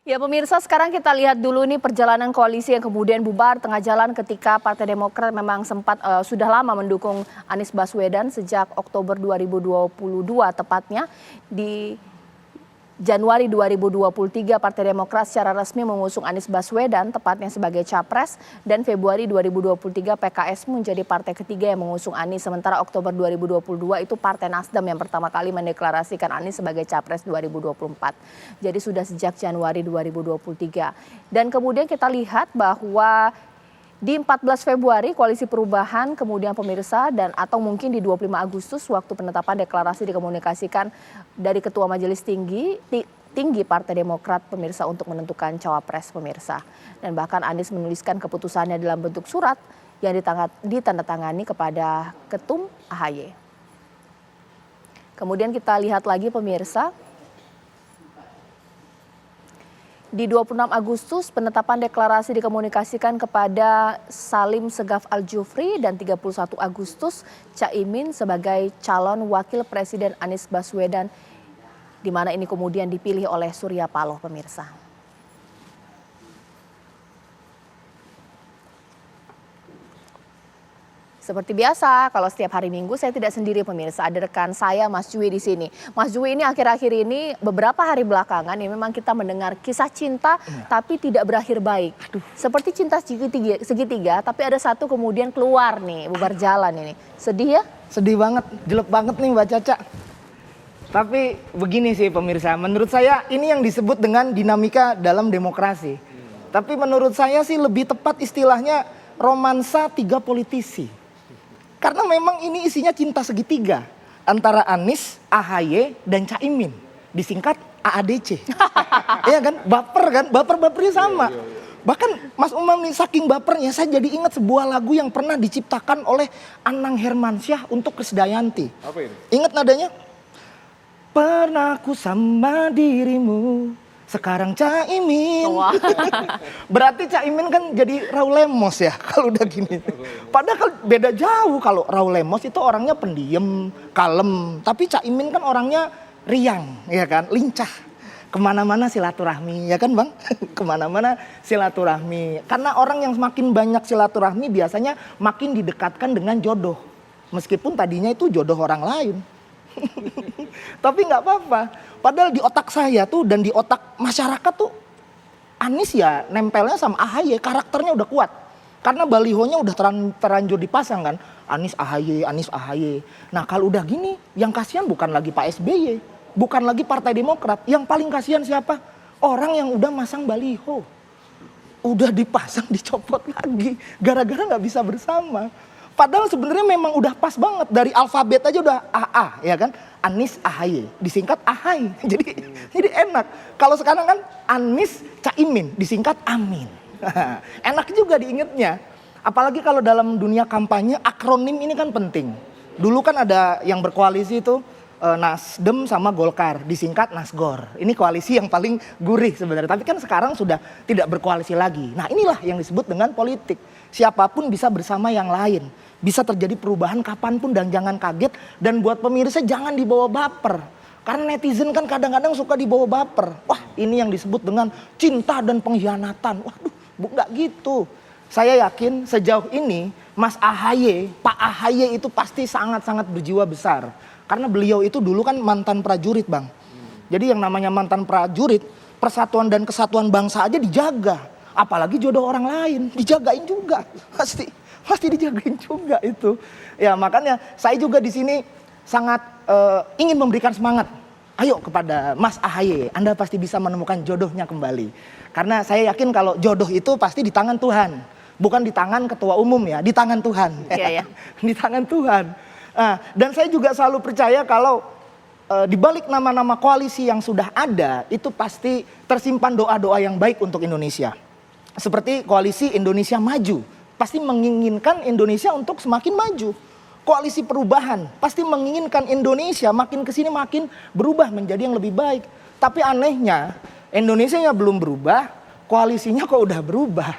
Ya pemirsa, sekarang kita lihat dulu nih perjalanan koalisi yang kemudian bubar tengah jalan ketika Partai Demokrat memang sempat sudah lama mendukung Anies Baswedan sejak Oktober 2022 tepatnya. Di Januari 2023 Partai Demokrat secara resmi mengusung Anies Baswedan tepatnya sebagai capres, dan Februari 2023 PKS menjadi partai ketiga yang mengusung Anies, sementara Oktober 2022 itu Partai Nasdem yang pertama kali mendeklarasikan Anies sebagai capres 2024. Jadi sudah sejak Januari 2023. Dan kemudian kita lihat bahwa di 14 Februari Koalisi Perubahan kemudian pemirsa dan atau mungkin di 25 Agustus waktu penetapan deklarasi dikomunikasikan dari Ketua Majelis Tinggi Partai Demokrat pemirsa untuk menentukan cawapres pemirsa. Dan bahkan Anies menuliskan keputusannya dalam bentuk surat yang ditandatangani kepada Ketum AHY. Kemudian kita lihat lagi pemirsa. Di 26 Agustus penetapan deklarasi dikomunikasikan kepada Salim Segaf Al-Jufri, dan 31 Agustus Caimin sebagai calon wakil presiden Anies Baswedan, di mana ini kemudian dipilih oleh Surya Paloh pemirsa. Seperti biasa, kalau setiap hari Minggu saya tidak sendiri pemirsa, ada rekan saya Mas Jui di sini. Mas Jui ini akhir-akhir ini beberapa hari belakangan ya memang kita mendengar kisah cinta tapi tidak berakhir baik. Seperti cinta segitiga tapi ada satu kemudian keluar nih, bubar jalan ini. Sedih ya? Sedih banget, jelek banget nih Mbak Caca. Tapi begini sih pemirsa, menurut saya ini yang disebut dengan dinamika dalam demokrasi. Tapi menurut saya sih lebih tepat istilahnya romansa tiga politisi. Karena memang ini isinya cinta segitiga antara Anies, AHY, dan Caimin. Disingkat AADC. Iya kan? Baper kan? Baper-bapernya sama. Bahkan Mas Umam nih saking bapernya saya jadi ingat sebuah lagu yang pernah diciptakan oleh Anang Hermansyah untuk Krisdayanti. Apa ini? Ingat nadanya? Pernah ku sama dirimu, sekarang Caimin. Berarti Caimin kan jadi Raul Lemos ya kalau udah gini. Padahal beda jauh, kalau Raul Lemos itu orangnya pendiam, kalem. Tapi Caimin kan orangnya riang, ya kan, lincah. Kemana-mana silaturahmi, ya kan Bang? Kemana-mana silaturahmi. Karena orang yang semakin banyak silaturahmi biasanya makin didekatkan dengan jodoh. Meskipun tadinya itu jodoh orang lain. Tapi nggak apa-apa. Padahal di otak saya tuh dan di otak masyarakat tuh Anies ya nempelnya sama AHY, karakternya udah kuat. Karena balihonya udah terlanjur dipasang kan. Anies AHY, Anies AHY. Nah kalau udah gini yang kasihan bukan lagi Pak SBY, bukan lagi Partai Demokrat. Yang paling kasihan siapa? Orang yang udah masang baliho. Udah dipasang dicopot lagi gara-gara nggak bisa bersama. Padahal sebenarnya memang udah pas banget, dari alfabet aja udah AA ya kan, Anies AHY, disingkat AHY, jadi enak. Kalau sekarang kan Anies Caimin, disingkat Amin, enak juga diingetnya. Apalagi kalau dalam dunia kampanye akronim ini kan penting. Dulu kan ada yang berkoalisi itu Nasdem sama Golkar, disingkat Nasgor. Ini koalisi yang paling gurih sebenarnya. Tapi kan sekarang sudah tidak berkoalisi lagi. Nah inilah yang disebut dengan politik. Siapapun bisa bersama yang lain. Bisa terjadi perubahan kapanpun dan jangan kaget. Dan buat pemirsa jangan dibawa baper. Karena netizen kan kadang-kadang suka dibawa baper. Wah ini yang disebut dengan cinta dan pengkhianatan. Waduh nggak gitu. Saya yakin sejauh ini Mas AHY, Pak AHY itu pasti sangat-sangat berjiwa besar. Karena beliau itu dulu kan mantan prajurit Bang. Jadi yang namanya mantan prajurit, persatuan dan kesatuan bangsa aja dijaga. Apalagi jodoh orang lain, dijagain juga. Pasti dijagain juga itu. Ya makanya saya juga di sini sangat ingin memberikan semangat. Ayo kepada Mas AHY, Anda pasti bisa menemukan jodohnya kembali. Karena saya yakin kalau jodoh itu pasti di tangan Tuhan. Bukan di tangan ketua umum ya, di tangan Tuhan. Iya, ya. Di tangan Tuhan. Nah, dan saya juga selalu percaya kalau di balik nama-nama koalisi yang sudah ada, itu pasti tersimpan doa-doa yang baik untuk Indonesia. Seperti koalisi Indonesia Maju, pasti menginginkan Indonesia untuk semakin maju. Koalisi Perubahan pasti menginginkan Indonesia makin kesini makin berubah menjadi yang lebih baik. Tapi anehnya Indonesia yang belum berubah, koalisinya kok udah berubah.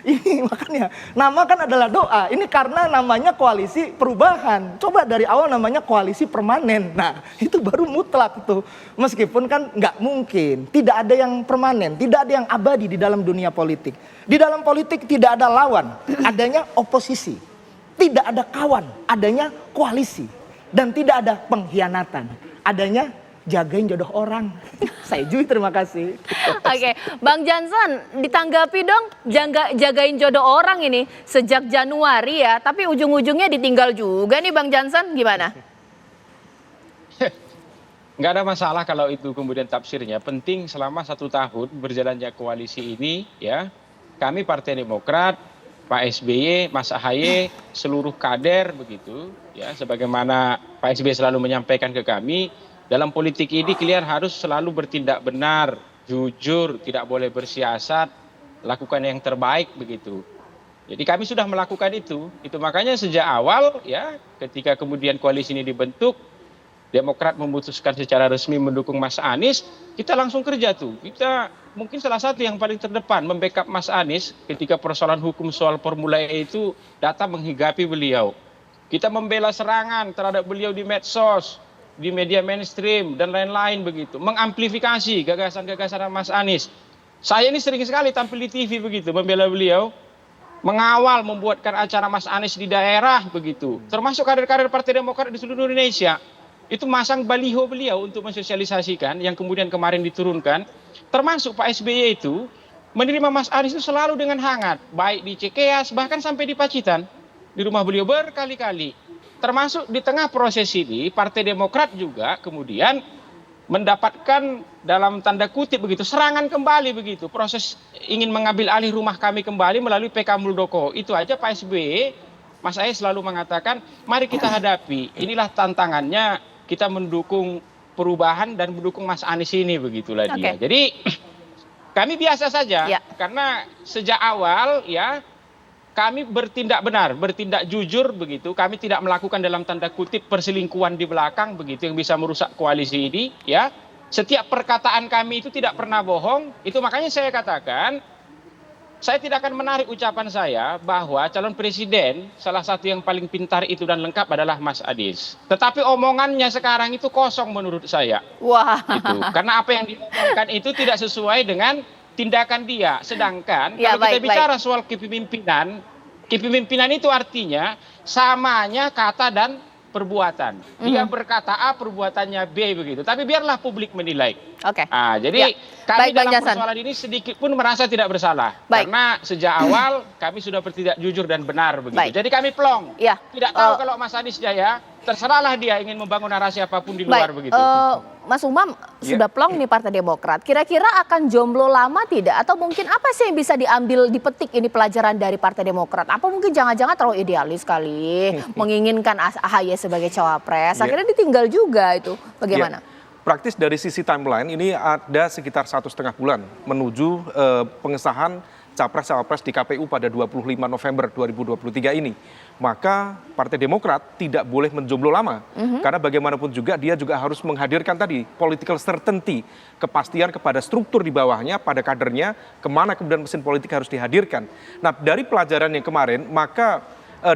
Ini makanya nama kan adalah doa. Ini karena namanya koalisi perubahan. Coba dari awal namanya koalisi permanen. Nah itu baru mutlak tuh. Meskipun kan nggak mungkin. Tidak ada yang permanen. Tidak ada yang abadi di dalam dunia politik. Di dalam politik tidak ada lawan. Adanya oposisi. Tidak ada kawan. Adanya koalisi. Dan tidak ada pengkhianatan. Adanya jagain jodoh orang. Saya Jui, terima kasih. Oke, Bang Jansen, ditanggapi dong jagain jodoh orang ini sejak Januari ya, tapi ujung-ujungnya ditinggal juga nih Bang Jansen, gimana? Nggak ada masalah kalau itu kemudian tafsirnya. Penting selama 1 tahun berjalannya koalisi ini ya, kami Partai Demokrat, Pak SBY, Mas AHY, seluruh kader begitu ya, sebagaimana Pak SBY selalu menyampaikan ke kami, dalam politik ini kalian harus selalu bertindak benar, jujur, tidak boleh bersiasat, lakukan yang terbaik begitu. Jadi kami sudah melakukan itu. Itu makanya sejak awal ya, ketika kemudian koalisi ini dibentuk, Demokrat memutuskan secara resmi mendukung Mas Anies, kita langsung kerja tuh. Kita mungkin salah satu yang paling terdepan membackup Mas Anies ketika persoalan hukum soal Formula E itu datang menghigapi beliau. Kita membela serangan terhadap beliau di medsos, di media mainstream dan lain-lain begitu, mengamplifikasi gagasan-gagasan Mas Anies. Saya ini sering sekali tampil di TV begitu, membela beliau, mengawal membuatkan acara Mas Anies di daerah begitu, termasuk kader-kader Partai Demokrat di seluruh Indonesia. Itu masang baliho beliau untuk mensosialisasikan yang kemudian kemarin diturunkan, termasuk Pak SBY itu menerima Mas Anies itu selalu dengan hangat, baik di Cikeas bahkan sampai di Pacitan, di rumah beliau berkali-kali. Termasuk di tengah proses ini, Partai Demokrat juga kemudian mendapatkan dalam tanda kutip begitu, serangan kembali begitu. Proses ingin mengambil alih rumah kami kembali melalui PK Muldoko. Itu aja Pak SBY, Mas AHY selalu mengatakan, mari kita hadapi. Inilah tantangannya, kita mendukung perubahan dan mendukung Mas Anies ini, begitulah dia. Jadi kami biasa saja, karena sejak awal ya, kami bertindak benar, bertindak jujur begitu. Kami tidak melakukan dalam tanda kutip perselingkuhan di belakang begitu yang bisa merusak koalisi ini ya. Setiap perkataan kami itu tidak pernah bohong. Itu makanya saya katakan saya tidak akan menarik ucapan saya bahwa calon presiden salah satu yang paling pintar itu dan lengkap adalah Mas Anies. Tetapi omongannya sekarang itu kosong menurut saya. Wah. Itu. Karena apa yang diomongkan itu tidak sesuai dengan tindakan dia. Sedangkan kalau kita bicara soal kepemimpinan itu artinya samanya kata dan perbuatan. Dia berkata A, perbuatannya B begitu. Tapi biarlah publik menilai. Jadi kami dalam persoalan ini sedikit pun merasa tidak bersalah. Karena sejak awal kami sudah bertindak jujur dan benar begitu. Jadi kami plong. Tidak tahu kalau Mas Anies Jaya, terserahlah dia ingin membangun narasi apapun di luar begitu. Mas Umam sudah plong nih Partai Demokrat. Kira-kira akan jomblo lama tidak? Atau mungkin apa sih yang bisa diambil, dipetik ini pelajaran dari Partai Demokrat? Apa mungkin jangan-jangan terlalu idealis kali, menginginkan AHY sebagai cawapres, akhirnya ditinggal juga itu. Bagaimana? Praktis dari sisi timeline ini ada sekitar 1,5 bulan menuju pengesahan Capres-Cawapres di KPU pada 25 November 2023 ini. Maka Partai Demokrat tidak boleh menjomblo lama. Karena bagaimanapun juga dia juga harus menghadirkan tadi political certainty, kepastian kepada struktur di bawahnya, pada kadernya, kemana kemudian mesin politik harus dihadirkan. Nah dari pelajaran yang kemarin, maka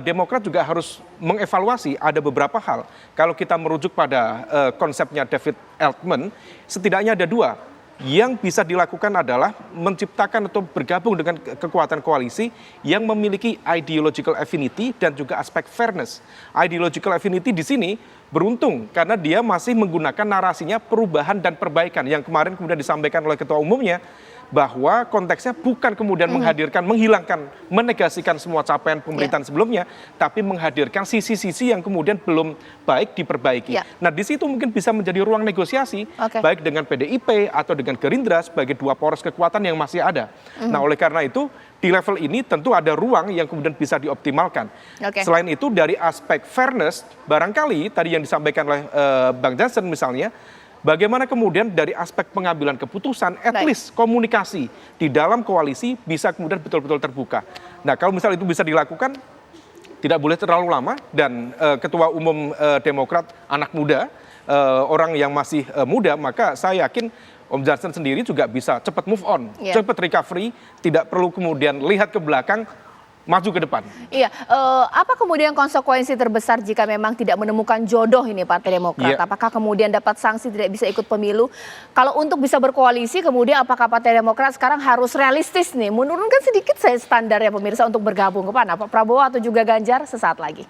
Demokrat juga harus mengevaluasi ada beberapa hal. Kalau kita merujuk pada konsepnya David Altman, setidaknya ada 2. Yang bisa dilakukan adalah menciptakan atau bergabung dengan kekuatan koalisi yang memiliki ideological affinity dan juga aspek fairness. Ideological affinity di sini beruntung karena dia masih menggunakan narasinya perubahan dan perbaikan yang kemarin kemudian disampaikan oleh ketua umumnya, bahwa konteksnya bukan kemudian menghadirkan, menghilangkan, menegasikan semua capaian pemerintahan sebelumnya, tapi menghadirkan sisi-sisi yang kemudian belum baik diperbaiki. Nah di situ mungkin bisa menjadi ruang negosiasi, baik dengan PDIP atau dengan Gerindra sebagai 2 poros kekuatan yang masih ada. Nah oleh karena itu di level ini tentu ada ruang yang kemudian bisa dioptimalkan. Selain itu dari aspek fairness, barangkali tadi yang disampaikan oleh Bang Jansen misalnya, bagaimana kemudian dari aspek pengambilan keputusan, at least komunikasi di dalam koalisi bisa kemudian betul-betul terbuka. Nah kalau misal itu bisa dilakukan, tidak boleh terlalu lama dan Ketua Umum Demokrat anak muda, orang yang masih muda, maka saya yakin Om Johnson sendiri juga bisa cepat move on, cepat recovery, tidak perlu kemudian lihat ke belakang, maju ke depan. Iya, apa kemudian konsekuensi terbesar jika memang tidak menemukan jodoh ini Partai Demokrat? Apakah kemudian dapat sanksi tidak bisa ikut pemilu? Kalau untuk bisa berkoalisi, kemudian apakah Partai Demokrat sekarang harus realistis nih, menurunkan sedikit saya standarnya pemirsa untuk bergabung ke mana? Pak Prabowo atau juga Ganjar sesaat lagi?